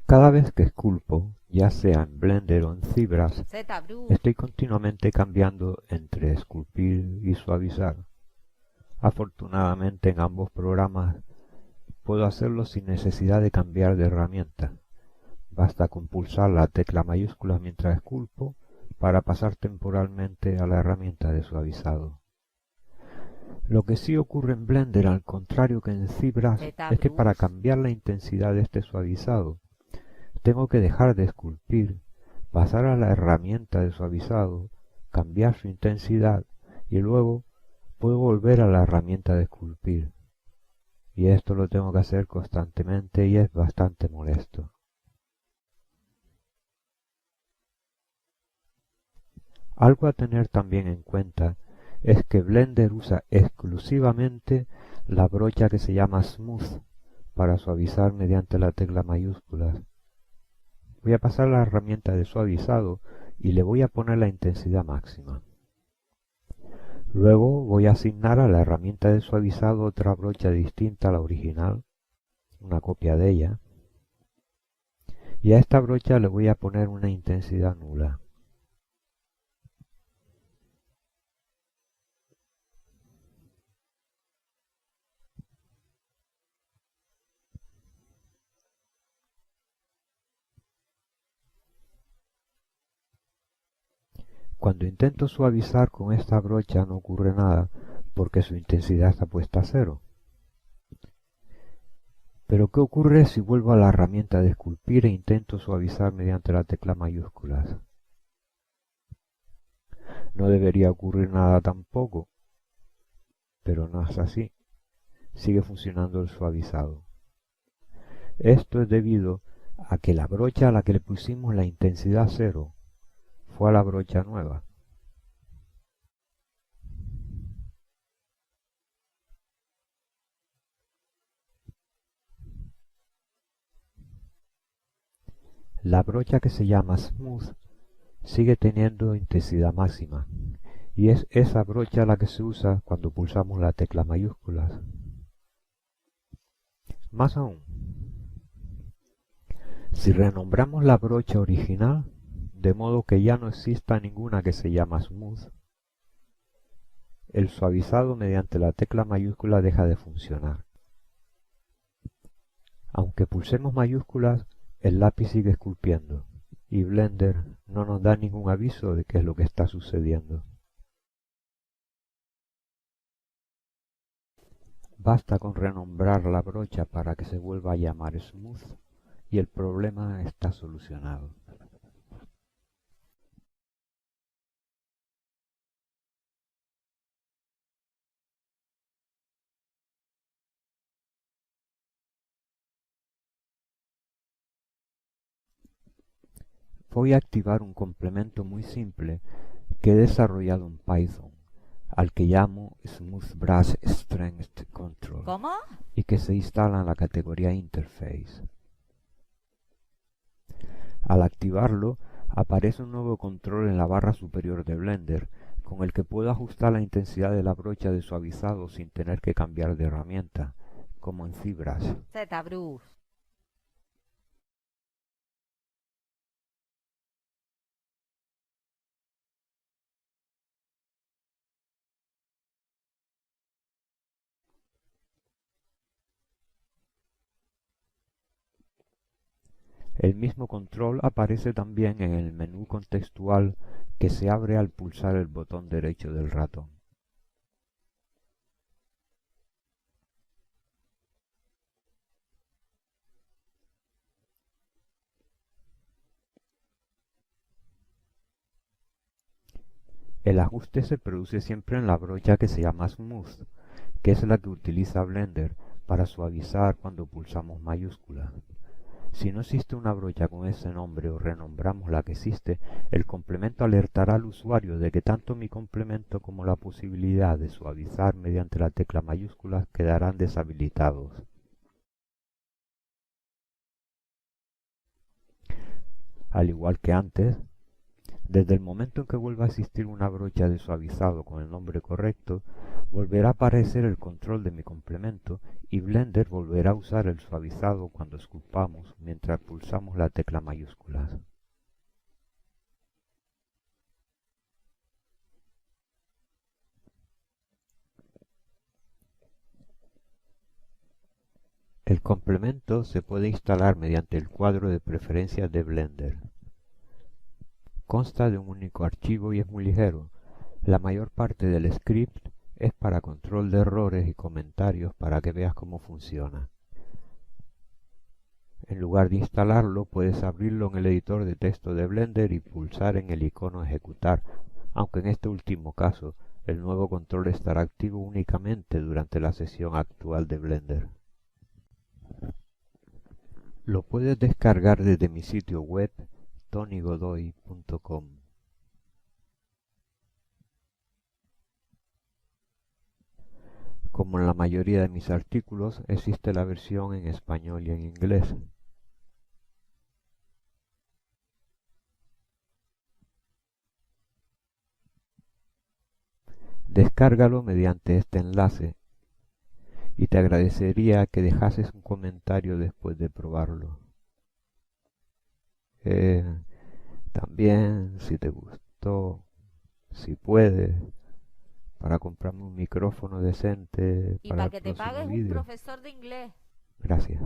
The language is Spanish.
Cada vez que esculpo, ya sea en Blender o en ZBrush, ZBrush. estoy continuamente cambiando entre esculpir y suavizar. Afortunadamente en ambos programas puedo hacerlo sin necesidad de cambiar de herramienta. Basta con pulsar la tecla mayúscula mientras esculpo para pasar temporalmente a la herramienta de suavizado. Lo que sí ocurre en Blender, al contrario que en ZBrush, es que para ZBrush. cambiar la intensidad de este suavizado, tengo que dejar de esculpir, pasar a la herramienta de suavizado, cambiar su intensidad y luego puedo volver a la herramienta de esculpir. Y esto lo tengo que hacer constantemente y es bastante molesto. Algo a tener también en cuenta es que Blender usa exclusivamente la brocha que se llama Smooth para suavizar mediante la tecla mayúscula. Voy a pasar a la herramienta de suavizado y le voy a poner la intensidad máxima. Luego voy a asignar a la herramienta de suavizado otra brocha distinta a la original, una copia de ella, y a esta brocha le voy a poner una intensidad nula. Cuando intento suavizar con esta brocha no ocurre nada porque su intensidad está puesta a 0. Pero ¿qué ocurre si vuelvo a la herramienta de esculpir e intento suavizar mediante la tecla mayúsculas? No debería ocurrir nada tampoco, pero no es así. Sigue funcionando el suavizado. Esto es debido a que la brocha a la que le pusimos la intensidad 0 fue a la brocha nueva. La brocha que se llama Smooth sigue teniendo intensidad máxima, y es esa brocha la que se usa cuando pulsamos la tecla mayúsculas. Más aún, si renombramos la brocha original, de modo que ya no exista ninguna que se llama Smooth, el suavizado mediante la tecla mayúscula deja de funcionar. Aunque pulsemos mayúsculas, el lápiz sigue esculpiendo, y Blender no nos da ningún aviso de qué es lo que está sucediendo. Basta con renombrar la brocha para que se vuelva a llamar Smooth y el problema está solucionado. Voy a activar un complemento muy simple que he desarrollado en Python, al que llamo Smooth Brush Strength Control, ¿Cómo? y que se instala en la categoría Interface. Al activarlo, aparece un nuevo control en la barra superior de Blender, con el que puedo ajustar la intensidad de la brocha de suavizado sin tener que cambiar de herramienta, como en ZBrush. ZBrush. El mismo control aparece también en el menú contextual que se abre al pulsar el botón derecho del ratón. El ajuste se produce siempre en la brocha que se llama Smooth, que es la que utiliza Blender para suavizar cuando pulsamos mayúsculas. Si no existe una brocha con ese nombre o renombramos la que existe, el complemento alertará al usuario de que tanto mi complemento como la posibilidad de suavizar mediante la tecla mayúscula quedarán deshabilitados. Al igual que antes, Desde el momento en que vuelva a existir una brocha de suavizado con el nombre correcto, volverá a aparecer el control de mi complemento y Blender volverá a usar el suavizado cuando esculpamos mientras pulsamos la tecla mayúscula. El complemento se puede instalar mediante el cuadro de preferencias de Blender. Consta de un único archivo y es muy ligero. La mayor parte del script es para control de errores y comentarios para que veas cómo funciona. En lugar de instalarlo, puedes abrirlo en el editor de texto de Blender y pulsar en el icono Ejecutar, aunque en este último caso el nuevo control estará activo únicamente durante la sesión actual de Blender. Lo puedes descargar desde mi sitio web tonygodoy.com. Como en la mayoría de mis artículos, existe la versión en español y en inglés. Descárgalo mediante este enlace y te agradecería que dejases un comentario después de probarlo. También, si te gustó, si puedes, para comprarme un micrófono decente Y para para el que te próximo pagues un vídeo. profesor de inglés. Gracias.